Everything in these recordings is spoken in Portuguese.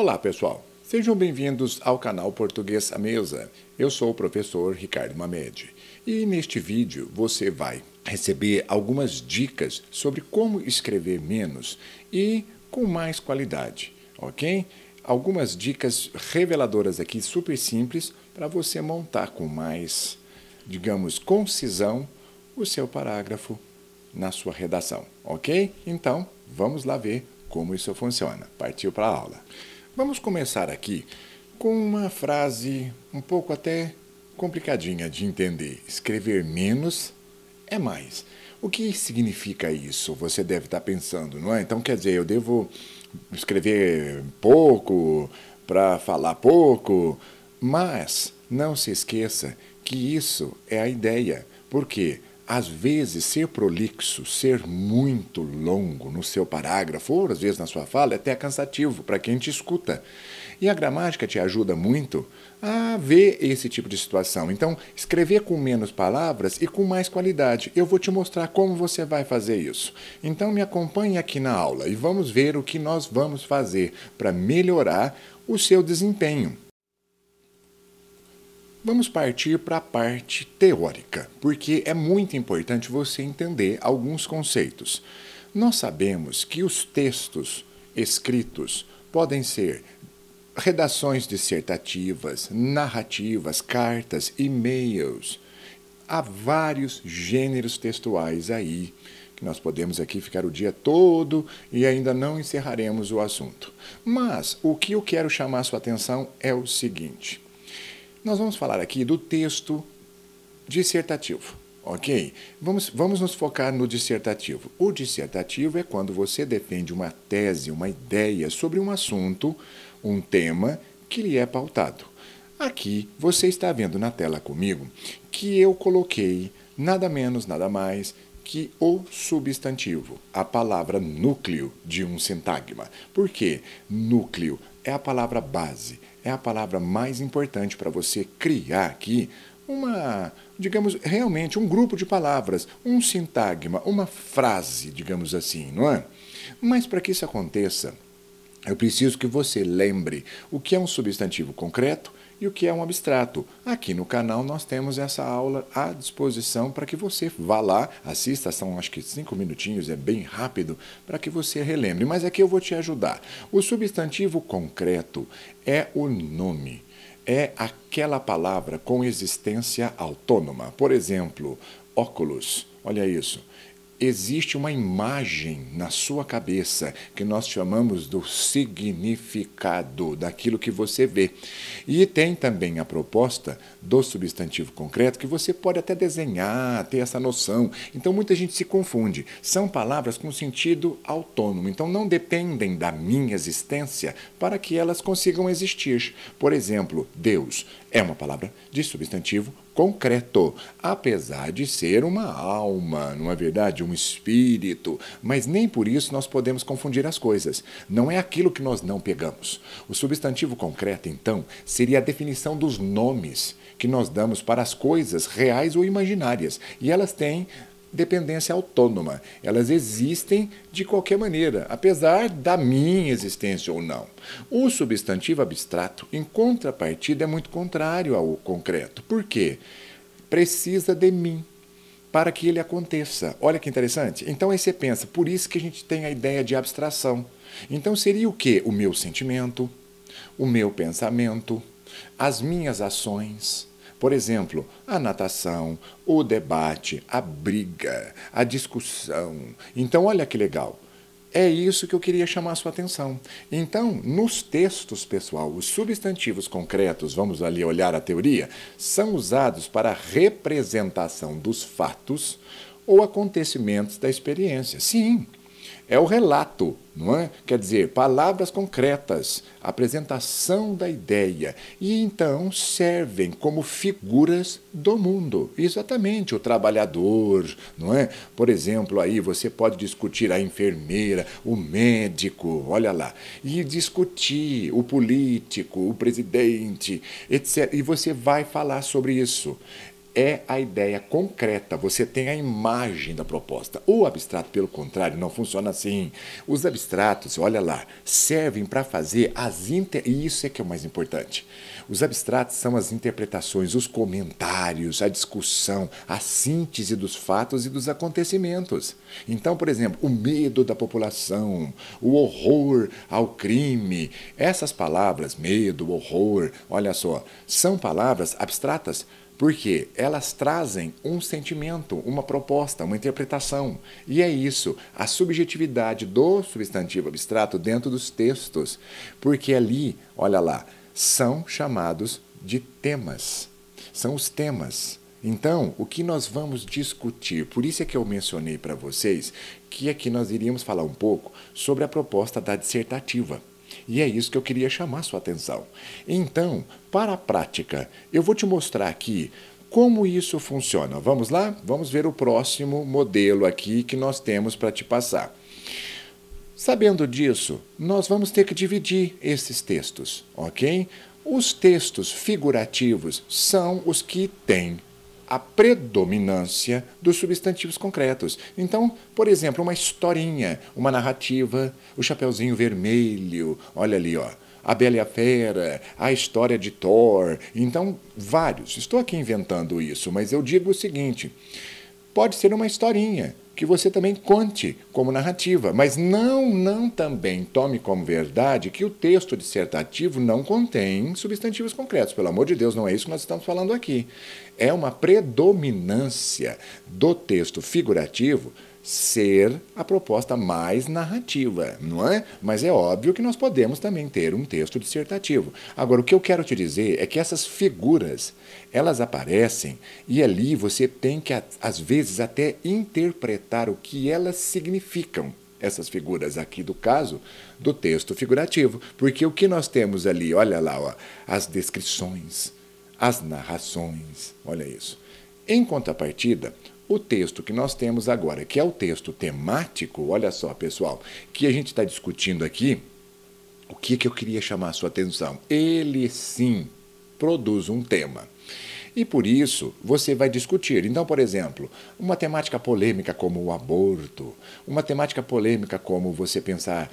Olá, pessoal! Sejam bem-vindos ao canal Português à Mesa. Eu sou o professor Ricardo Mamed e neste vídeo você vai receber algumas dicas sobre como escrever menos e com mais qualidade, ok? Algumas dicas reveladoras aqui, super simples, para você montar com mais, digamos, concisão o seu parágrafo na sua redação, ok? Então, vamos lá ver como isso funciona. Partiu para a aula. Vamos começar aqui com uma frase um pouco até complicadinha de entender. Escrever menos é mais. O que significa isso? Você deve estar pensando, não é? Então, quer dizer, eu devo escrever pouco para falar pouco, mas não se esqueça que isso é a ideia. Por quê? Às vezes, ser prolixo, ser muito longo no seu parágrafo, ou às vezes na sua fala, é até cansativo para quem te escuta. E a gramática te ajuda muito a ver esse tipo de situação. Então, escrever com menos palavras e com mais qualidade. Eu vou te mostrar como você vai fazer isso. Então, me acompanhe aqui na aula e vamos ver o que nós vamos fazer para melhorar o seu desempenho. Vamos partir para a parte teórica, porque é muito importante você entender alguns conceitos. Nós sabemos que os textos escritos podem ser redações dissertativas, narrativas, cartas, e-mails. Há vários gêneros textuais aí, que nós podemos aqui ficar o dia todo e ainda não encerraremos o assunto. Mas o que eu quero chamar a sua atenção é o seguinte. Nós vamos falar aqui do texto dissertativo, ok? Vamos nos focar no dissertativo. O dissertativo é quando você defende uma tese, uma ideia sobre um assunto, um tema que lhe é pautado. Aqui você está vendo na tela comigo que eu coloquei nada menos, nada mais que o substantivo, a palavra núcleo de um sintagma. Por quê? Núcleo é a palavra base, é a palavra mais importante para você criar aqui digamos, realmente um grupo de palavras, um sintagma, uma frase, digamos assim, não é? Mas para que isso aconteça, eu preciso que você lembre o que é um substantivo concreto e o que é um abstrato. Aqui no canal nós temos essa aula à disposição para que você vá lá, assista, são acho que 5 minutinhos, é bem rápido, para que você relembre. Mas aqui eu vou te ajudar. O substantivo concreto é o nome, é aquela palavra com existência autônoma. Por exemplo, óculos, olha isso. Existe uma imagem na sua cabeça que nós chamamos do significado daquilo que você vê. E tem também a proposta do substantivo concreto que você pode até desenhar, ter essa noção. Então muita gente se confunde. São palavras com sentido autônomo, então não dependem da minha existência para que elas consigam existir. Por exemplo, Deus é uma palavra de substantivo concreto, apesar de ser uma alma, não é verdade? Um espírito, mas nem por isso nós podemos confundir as coisas. Não é aquilo que nós não pegamos. O substantivo concreto, então, seria a definição dos nomes que nós damos para as coisas reais ou imaginárias, e elas têm dependência autônoma. Elas existem de qualquer maneira, apesar da minha existência ou não. O substantivo abstrato, em contrapartida, é muito contrário ao concreto. Por quê? Precisa de mim para que ele aconteça. Olha que interessante. Então aí você pensa, por isso que a gente tem a ideia de abstração. Então seria o quê? O meu sentimento, o meu pensamento, as minhas ações. Por exemplo, a natação, o debate, a briga, a discussão. Então, olha que legal. É isso que eu queria chamar a sua atenção. Então, nos textos, pessoal, os substantivos concretos, vamos ali olhar a teoria, são usados para a representação dos fatos ou acontecimentos da experiência. Sim, é o relato, não é? Quer dizer, palavras concretas, apresentação da ideia. E então servem como figuras do mundo. Exatamente, o trabalhador, não é? Por exemplo, aí você pode discutir a enfermeira, o médico, olha lá, e discutir o político, o presidente, etc. E você vai falar sobre isso. é a ideia concreta, você tem a imagem da proposta. O abstrato, pelo contrário, não funciona assim. Os abstratos, olha lá, servem para fazer e isso é que é o mais importante. Os abstratos são as interpretações, os comentários, a discussão, a síntese dos fatos e dos acontecimentos. Então, por exemplo, o medo da população, o horror ao crime, essas palavras, medo, horror, olha só, são palavras abstratas, porque elas trazem um sentimento, uma proposta, uma interpretação. E é isso, a subjetividade do substantivo abstrato dentro dos textos. Porque ali, olha lá, são chamados de temas. São os temas. Então, o que nós vamos discutir, por isso é que eu mencionei para vocês que aqui nós iríamos falar um pouco sobre a proposta da dissertativa. E é isso que eu queria chamar sua atenção. Então, para a prática, eu vou te mostrar aqui como isso funciona. Vamos lá? Vamos ver o próximo modelo aqui que nós temos para te passar. Sabendo disso, nós vamos ter que dividir esses textos, ok? Os textos figurativos são os que têm a predominância dos substantivos concretos. Então, por exemplo, uma historinha, uma narrativa, o Chapeuzinho Vermelho, olha ali, ó, a Bela e a Fera, a história de Thor. Então, vários. Estou aqui inventando isso, mas eu digo o seguinte, pode ser uma historinha que você também conte como narrativa, mas não também tome como verdade que o texto dissertativo não contém substantivos concretos. Pelo amor de Deus, não é isso que nós estamos falando aqui. É uma predominância do texto figurativo ser a proposta mais narrativa, não é? Mas é óbvio que nós podemos também ter um texto dissertativo. Agora, o que eu quero te dizer é que essas figuras, elas aparecem e ali você tem que, às vezes, até interpretar o que elas significam, essas figuras aqui do caso do texto figurativo. Porque o que nós temos ali, olha lá, ó, as descrições, as narrações, olha isso. Em contrapartida, o texto que nós temos agora, que é o texto temático, olha só, pessoal, que a gente está discutindo aqui, o que eu queria chamar a sua atenção? Ele sim produz um tema. E por isso você vai discutir. Então, por exemplo, uma temática polêmica como o aborto, uma temática polêmica como você pensar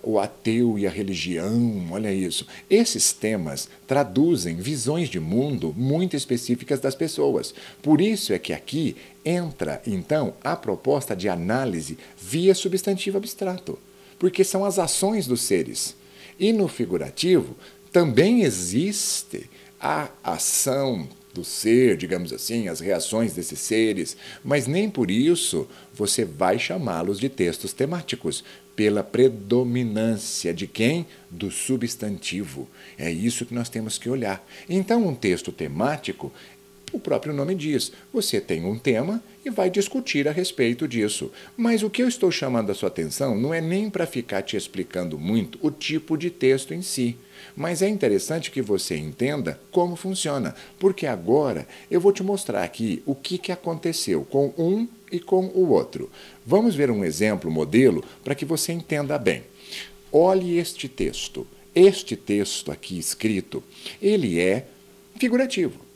o ateu e a religião, olha isso. Esses temas traduzem visões de mundo muito específicas das pessoas. Por isso é que aqui entra, então, a proposta de análise via substantivo abstrato, porque são as ações dos seres. E no figurativo também existe a ação do ser, digamos assim, as reações desses seres, mas nem por isso você vai chamá-los de textos temáticos, pela predominância de quem? Do substantivo. É isso que nós temos que olhar. Então, um texto temático, o próprio nome diz, você tem um tema e vai discutir a respeito disso. Mas o que eu estou chamando a sua atenção não é nem para ficar te explicando muito o tipo de texto em si, mas é interessante que você entenda como funciona, porque agora eu vou te mostrar aqui o que aconteceu com um e com o outro. Vamos ver um exemplo, modelo, para que você entenda bem. Olhe este texto. Este texto aqui escrito, ele é figurativo.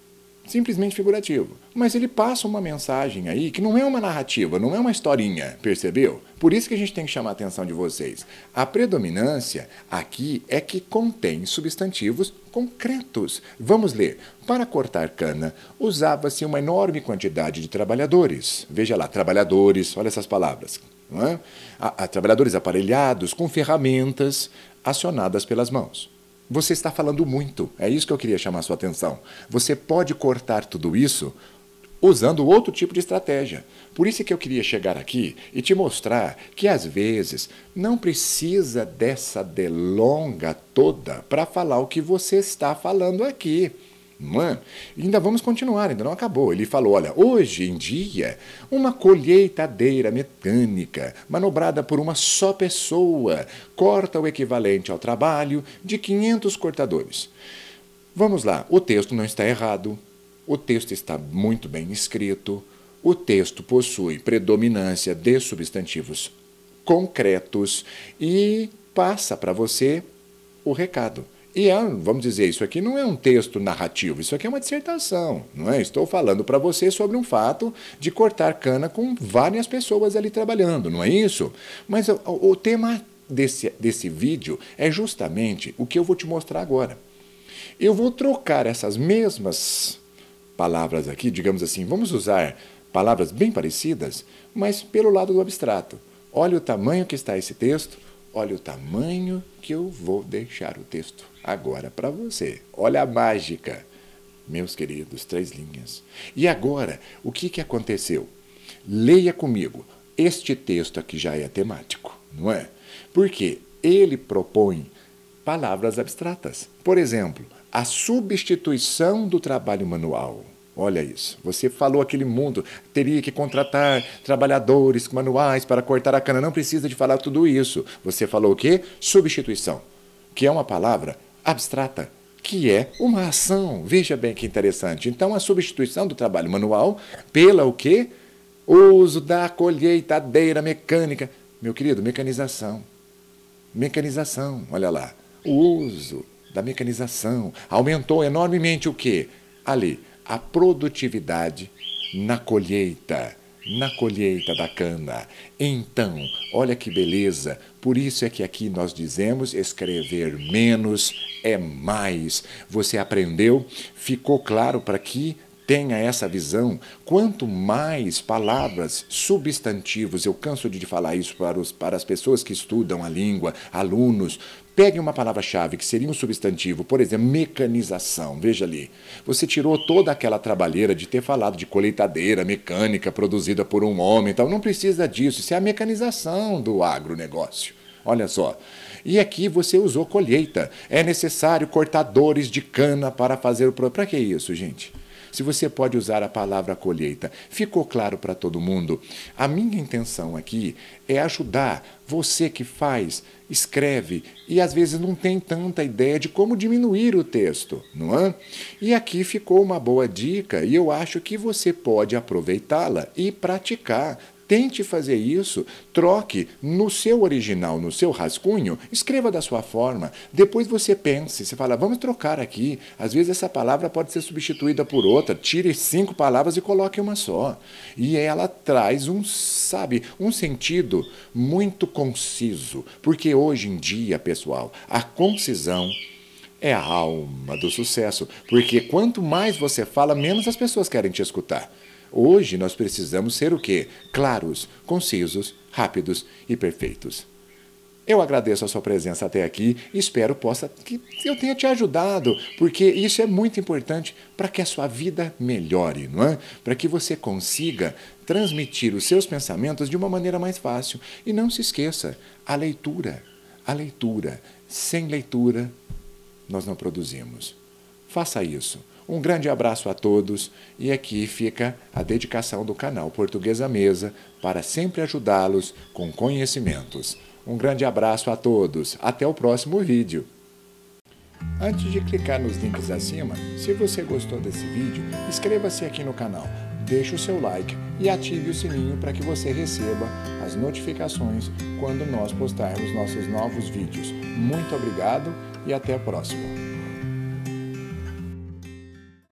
Simplesmente figurativo. Mas ele passa uma mensagem aí que não é uma narrativa, não é uma historinha, percebeu? Por isso que a gente tem que chamar a atenção de vocês. A predominância aqui é que contém substantivos concretos. Vamos ler. Para cortar cana, usava-se uma enorme quantidade de trabalhadores. Veja lá, trabalhadores, olha essas palavras. Não é? Trabalhadores aparelhados com ferramentas acionadas pelas mãos. Você está falando muito, é isso que eu queria chamar a sua atenção. Você pode cortar tudo isso usando outro tipo de estratégia. Por isso é que eu queria chegar aqui e te mostrar que, às vezes, não precisa dessa delonga toda para falar o que você está falando aqui. Não é? E ainda vamos continuar, ainda não acabou. Ele falou, olha, hoje em dia, uma colheitadeira mecânica, manobrada por uma só pessoa, corta o equivalente ao trabalho de 500 cortadores. Vamos lá, o texto não está errado, o texto está muito bem escrito, o texto possui predominância de substantivos concretos e passa para você o recado. E vamos dizer, isso aqui não é um texto narrativo, isso aqui é uma dissertação, não é? Estou falando para você sobre um fato de cortar cana com várias pessoas ali trabalhando, não é isso? Mas o tema desse vídeo é justamente o que eu vou te mostrar agora. Eu vou trocar essas mesmas palavras aqui, digamos assim, vamos usar palavras bem parecidas, mas pelo lado do abstrato. Olha o tamanho que está esse texto, olha o tamanho que eu vou deixar o texto agora para você. Olha a mágica, meus queridos, 3 linhas. E agora, o que aconteceu? Leia comigo. Este texto aqui já é temático, não é? Porque ele propõe palavras abstratas. Por exemplo, a substituição do trabalho manual. Olha isso, você falou aquele mundo, teria que contratar trabalhadores manuais para cortar a cana, não precisa de falar tudo isso. Você falou o quê? Substituição, que é uma palavra abstrata, que é uma ação. Veja bem que interessante. Então, a substituição do trabalho manual pela o quê? O uso da colheitadeira mecânica. Meu querido, mecanização. Mecanização, olha lá. O uso da mecanização aumentou enormemente o quê? Ali, a produtividade na colheita da cana. Então, olha que beleza, por isso é que aqui nós dizemos escrever menos é mais. Você aprendeu? Ficou claro para que tenha essa visão? Quanto mais palavras, substantivos, eu canso de falar isso para as pessoas que estudam a língua, alunos, pegue uma palavra-chave que seria um substantivo, por exemplo, mecanização, veja ali. Você tirou toda aquela trabalheira de ter falado de colheitadeira mecânica produzida por um homem, então não precisa disso, isso é a mecanização do agronegócio. Olha só. E aqui você usou colheita. É necessário cortadores de cana para fazer o... Para que isso, gente? Se você pode usar a palavra colheita. Ficou claro para todo mundo? A minha intenção aqui é ajudar você que faz, escreve e às vezes não tem tanta ideia de como diminuir o texto, não é? E aqui ficou uma boa dica e eu acho que você pode aproveitá-la e praticar. Tente fazer isso, troque no seu original, no seu rascunho, escreva da sua forma. Depois você pense, você fala, vamos trocar aqui. Às vezes essa palavra pode ser substituída por outra. Tire 5 palavras e coloque uma só. E ela traz um sentido muito conciso. Porque hoje em dia, pessoal, a concisão é a alma do sucesso. Porque quanto mais você fala, menos as pessoas querem te escutar. Hoje nós precisamos ser o quê? Claros, concisos, rápidos e perfeitos. Eu agradeço a sua presença até aqui e espero que eu tenha te ajudado, porque isso é muito importante para que a sua vida melhore, não é? Para que você consiga transmitir os seus pensamentos de uma maneira mais fácil. E não se esqueça, a leitura. Sem leitura, nós não produzimos. Faça isso. Um grande abraço a todos e aqui fica a dedicação do canal Português à Mesa para sempre ajudá-los com conhecimentos. Um grande abraço a todos. Até o próximo vídeo. Antes de clicar nos links acima, se você gostou desse vídeo, inscreva-se aqui no canal, deixe o seu like e ative o sininho para que você receba as notificações quando nós postarmos nossos novos vídeos. Muito obrigado e até a próxima.